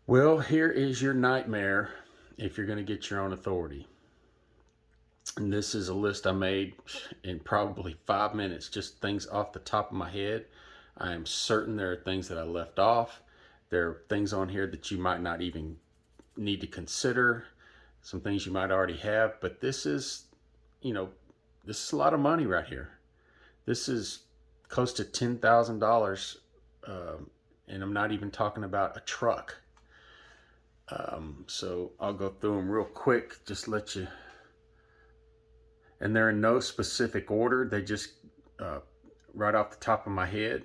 Well, here is your nightmare if you're going to get your own authority. And this is a list I made in probably 5 minutes, just things off the top of my head. I am certain there are things that I left off. There are things on here that you might not even need to consider, some things you might already have, but this is, this is a lot of money right here. This is close to $10,000, and I'm not even talking about a truck. So I'll go through them real quick, just let you, and they're in no specific order. They just, right off the top of my head,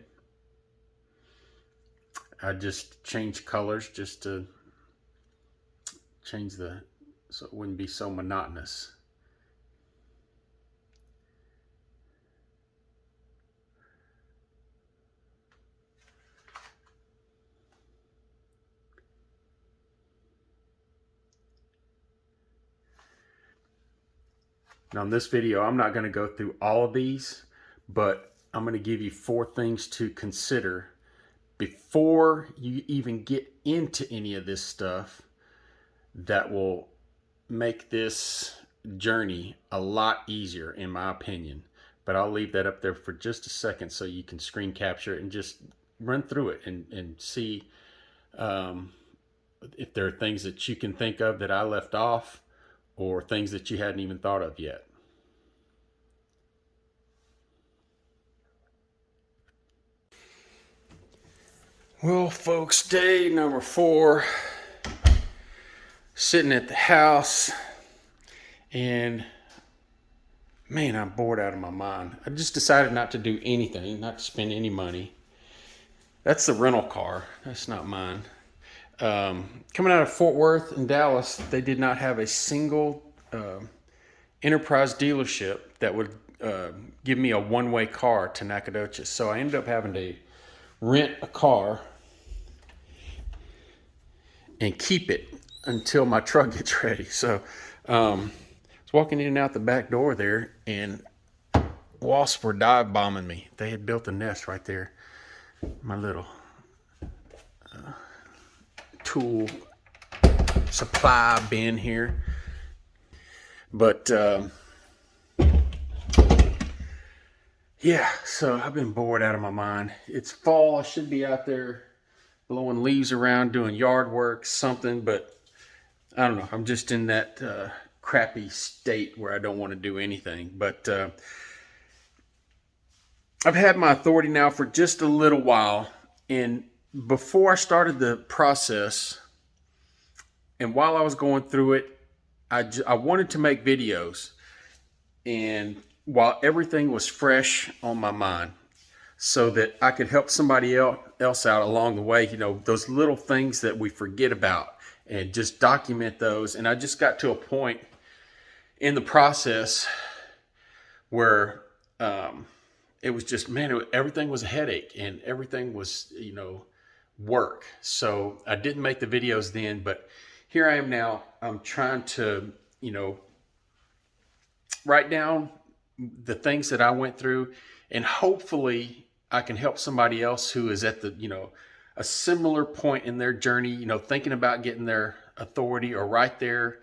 I just changed colors just to change so it wouldn't be so monotonous. Now in this video, I'm not going to go through all of these, but I'm going to give you 4 things to consider before you even get into any of this stuff that will make this journey a lot easier, in my opinion. But I'll leave that up there for just a second so you can screen capture it and just run through it and see if there are things that you can think of that I left off, or things that you hadn't even thought of yet. Well, folks, day number 4, sitting at the house, and man, I'm bored out of my mind. I just decided not to do anything, not to spend any money. That's the rental car. That's not mine. Coming out of Fort Worth and Dallas, they did not have a single enterprise dealership that would give me a one-way car to Nacogdoches. So I ended up having to rent a car and keep it until my truck gets ready. So I was walking in and out the back door there, and wasps were dive bombing me. They had built a nest right there. My little tool supply bin here. But yeah, so I've been bored out of my mind. It's fall. I should be out there blowing leaves around, doing yard work, something, but I don't know. I'm just in that crappy state where I don't want to do anything. But I've had my authority now for just a little while, and before I started the process, and while I was going through it, I wanted to make videos, and while everything was fresh on my mind, so that I could help somebody else out along the way, those little things that we forget about, and just document those. And I just got to a point in the process where it was just, man, everything was a headache, and everything was, work. So I didn't make the videos then, but here I am now. I'm trying to, write down the things that I went through, and hopefully I can help somebody else who is at the, a similar point in their journey, thinking about getting their authority, or right there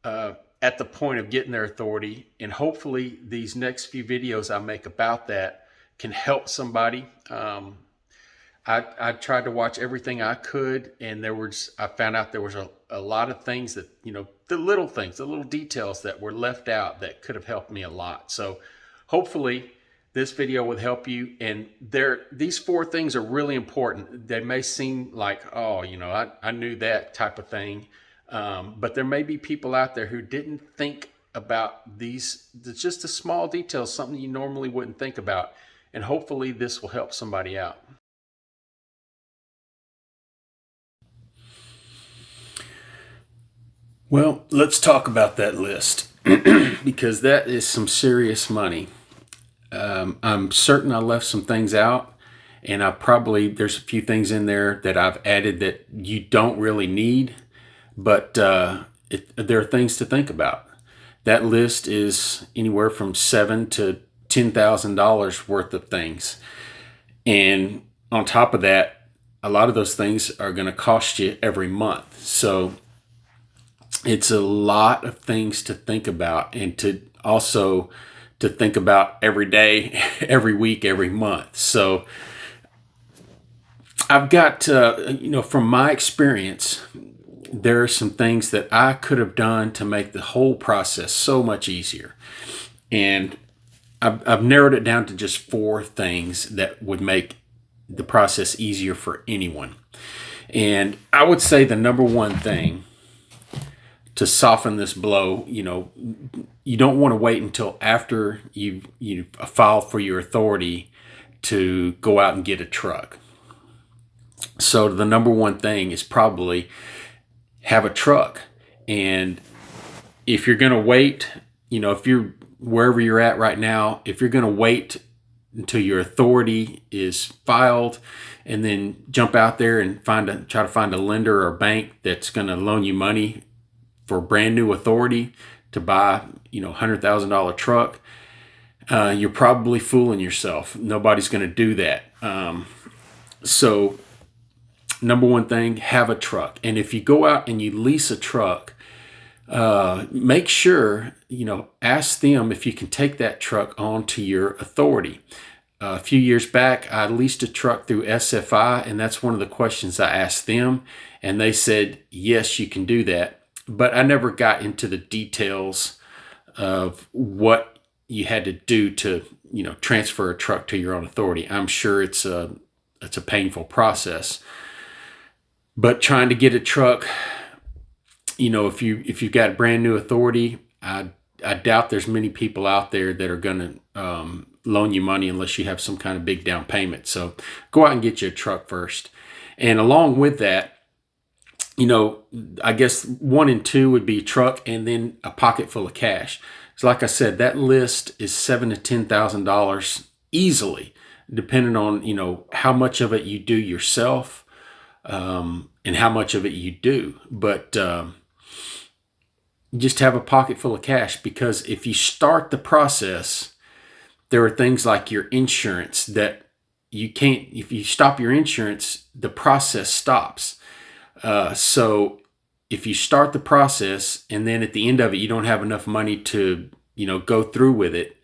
at the point of getting their authority. And hopefully these next few videos I make about that can help somebody. I tried to watch everything I could, and I found out there was a lot of things that, the little things, the little details that were left out that could have helped me a lot. So hopefully this video would help you. And these 4 things are really important. They may seem like, oh, I knew that type of thing. But there may be people out there who didn't think about these, just the small details, something you normally wouldn't think about. And hopefully this will help somebody out. Well, let's talk about that list because that is some serious money. I'm certain I left some things out, and there's a few things in there that I've added that you don't really need, but there are things to think about. That list is anywhere from $7,000 to $10,000 worth of things. And on top of that, a lot of those things are going to cost you every month. So it's a lot of things to think about, and to also to think about every day, every week, every month. So I've got, from my experience, there are some things that I could have done to make the whole process so much easier. And I've narrowed it down to just 4 things that would make the process easier for anyone. And I would say the number one thing to soften this blow, you don't want to wait until after you've filed for your authority to go out and get a truck. So the number one thing is probably have a truck. And if you're going to wait, if you're wherever you're at right now, if you're going to wait until your authority is filed and then jump out there and try to find a lender or a bank that's going to loan you money for a brand new authority to buy, $100,000 truck, you're probably fooling yourself. Nobody's going to do that. So number one thing, have a truck. And if you go out and you lease a truck, make sure, ask them if you can take that truck onto your authority. A few years back, I leased a truck through SFI, and that's one of the questions I asked them. And they said, yes, you can do that. But I never got into the details of what you had to do to, transfer a truck to your own authority. I'm sure it's a painful process. But trying to get a truck, if you've got a brand new authority, I doubt there's many people out there that are going to loan you money unless you have some kind of big down payment. So go out and get you a truck first. And along with that, I guess 1 and 2 would be truck and then a pocket full of cash. So like I said, that list is $7,000 to $10,000 easily, depending on, how much of it you do yourself, and how much of it you do. But just have a pocket full of cash, because if you start the process, there are things like your insurance that you can't, if you stop your insurance, the process stops. So if you start the process and then at the end of it, you don't have enough money to, go through with it,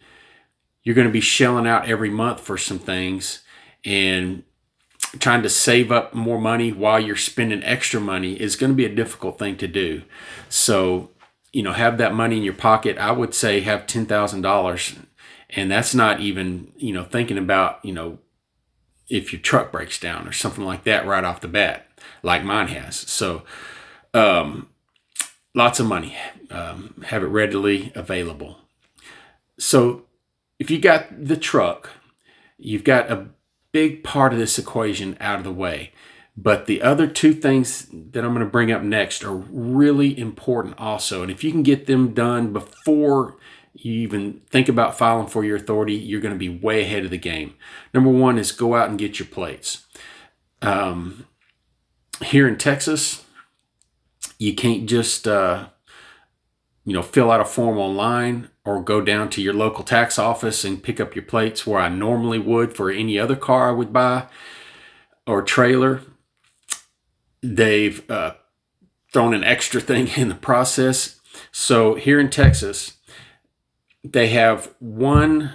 you're going to be shelling out every month for some things, and trying to save up more money while you're spending extra money is going to be a difficult thing to do. So, have that money in your pocket. I would say have $10,000, and that's not even, thinking about, if your truck breaks down or something like that right off the bat, like mine has. So, lots of money, have it readily available. So if you got the truck, you've got a big part of this equation out of the way. But the other 2 things that I'm going to bring up next are really important also. And if you can get them done before you even think about filing for your authority, you're going to be way ahead of the game. Number 1 is go out and get your plates. Here in Texas, you can't just, fill out a form online or go down to your local tax office and pick up your plates where I normally would for any other car I would buy or trailer. They've thrown an extra thing in the process. So here in Texas, they have one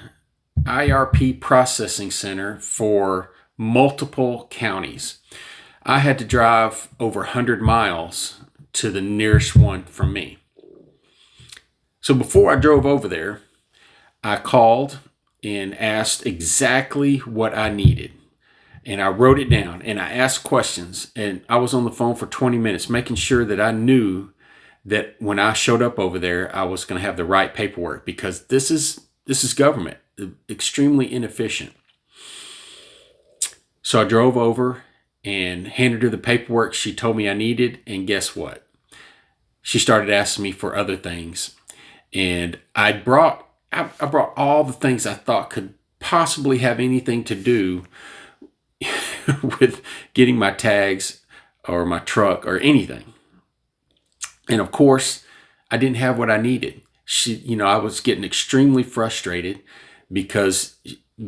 IRP processing center for multiple counties. I had to drive over 100 miles to the nearest one from me. So before I drove over there, I called and asked exactly what I needed. And I wrote it down and I asked questions, and I was on the phone for 20 minutes making sure that I knew that when I showed up over there, I was going to have the right paperwork, because this is government, extremely inefficient. So I drove over and handed her the paperwork she told me I needed, and guess what? She started asking me for other things, and I brought all the things I thought could possibly have anything to do with getting my tags or my truck or anything. And of course, I didn't have what I needed. I was getting extremely frustrated because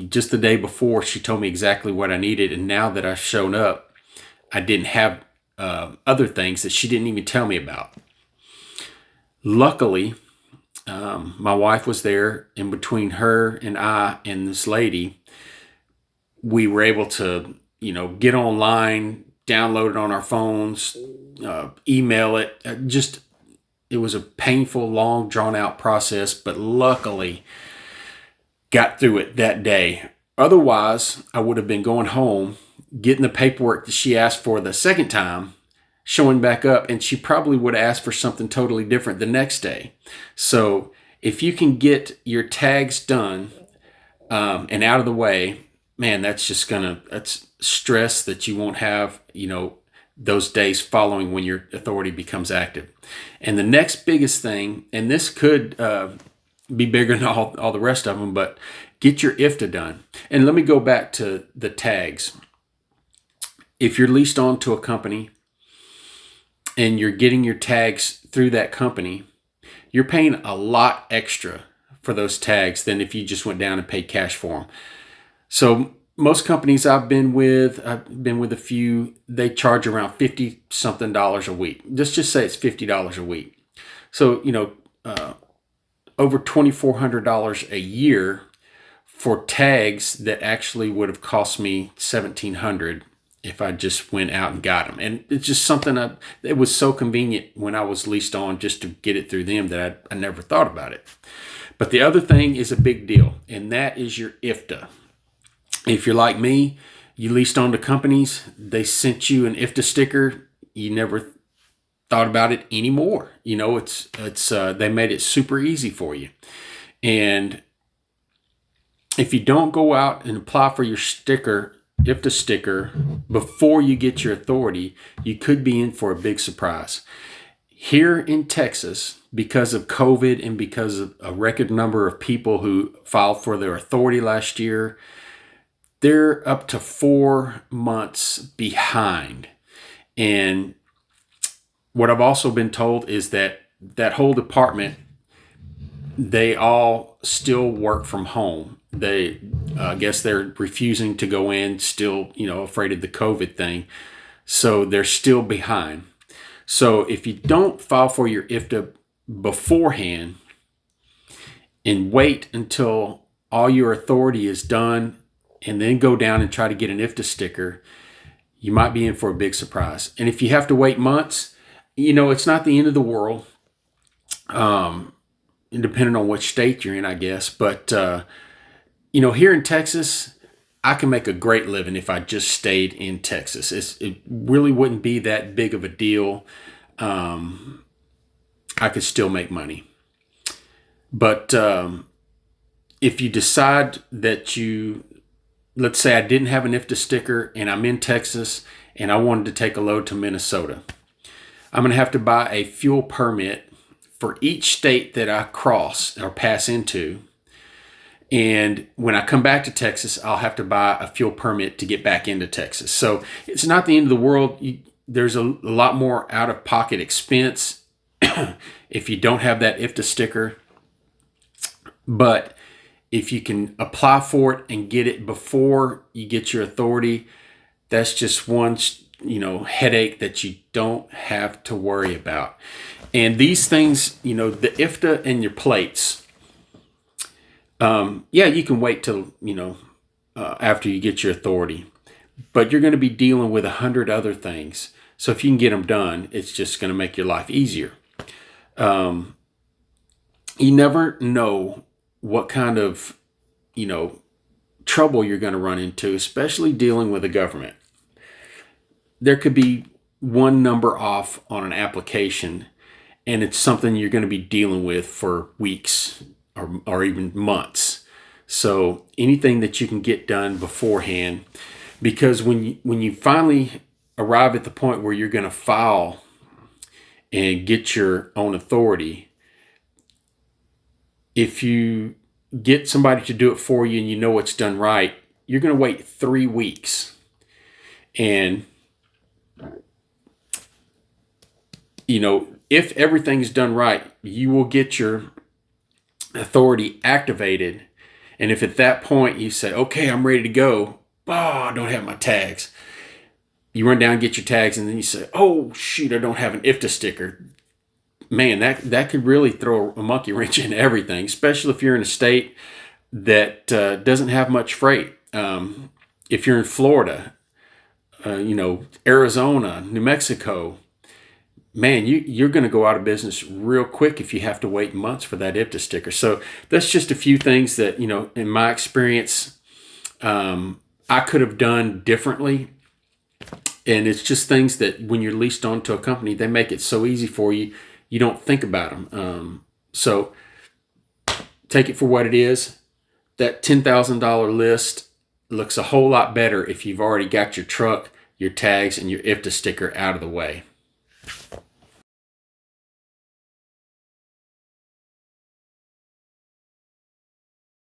just the day before she told me exactly what I needed. And now that I've shown up, I didn't have other things that she didn't even tell me about. Luckily, my wife was there, and between her and I and this lady, we were able to, get online, download it on our phones, email it. It was a painful, long, drawn out process, but luckily got through it that day. Otherwise, I would have been going home, getting the paperwork that she asked for the second time, showing back up, and she probably would have asked for something totally different the next day. So if you can get your tags done and out of the way, man, that's stress that you won't have, those days following when your authority becomes active. And the next biggest thing, and this could be bigger than all the rest of them, but get your IFTA done. And let me go back to the tags. If you're leased on to a company and you're getting your tags through that company, you're paying a lot extra for those tags than if you just went down and paid cash for them. So most companies I've been with a few, they charge around $50 something a week. Let's just say it's $50 a week. So, over $2,400 a year for tags that actually would have cost me $1,700 if I just went out and got them. And it's just something it was so convenient when I was leased on just to get it through them that I never thought about it. But the other thing is a big deal, and that is your IFTA. If you're like me, you leased on to companies, they sent you an IFTA sticker, you never thought about it anymore. They made it super easy for you. And if you don't go out and apply for your IFTA sticker, before you get your authority, you could be in for a big surprise. Here in Texas, because of COVID and because of a record number of people who filed for their authority last year, they're up to 4 months behind. And what I've also been told is that whole department, they all still work from home. I guess they're refusing to go in, still, afraid of the COVID thing. So they're still behind. So if you don't file for your IFTA beforehand and wait until all your authority is done and then go down and try to get an IFTA sticker, you might be in for a big surprise. And if you have to wait months, it's not the end of the world, depending on which state you're in, I guess. But, here in Texas, I can make a great living if I just stayed in Texas. It really wouldn't be that big of a deal. I could still make money. But if you decide that let's say I didn't have an IFTA sticker and I'm in Texas and I wanted to take a load to Minnesota, I'm going to have to buy a fuel permit for each state that I cross or pass into. And when I come back to Texas, I'll have to buy a fuel permit to get back into Texas. So it's not the end of the world. There's a lot more out-of-pocket expense if you don't have that IFTA sticker. But if you can apply for it and get it before you get your authority, that's just one, headache that you don't have to worry about. And these things, the IFTA and your plates, you can wait till, after you get your authority, but you're going to be dealing with 100 other things. So if you can get them done, it's just going to make your life easier. You never know what kind of, trouble you're going to run into, especially dealing with the government. There could be one number off on an application, and it's something you're going to be dealing with for weeks or even months. So anything that you can get done beforehand, because when you finally arrive at the point where you're going to file and get your own authority, if you get somebody to do it for you and you know it's done right, you're going to wait 3 weeks. And, if everything's done right, you will get your authority activated. And if at that point you say, okay, I'm ready to go, I don't have my tags, you run down and get your tags, and then you say, oh, shoot, I don't have an IFTA sticker. Man, that could really throw a monkey wrench into everything, especially if you're in a state that doesn't have much freight. If you're in Florida, Arizona, New Mexico, man, you're going to go out of business real quick if you have to wait months for that IFTA sticker. So that's just a few things that, in my experience, I could have done differently. And it's just things that when you're leased onto a company, they make it so easy for you, you don't think about them. So take it for what it is. That $10,000 list looks a whole lot better if you've already got your truck, your tags, and your IFTA sticker out of the way.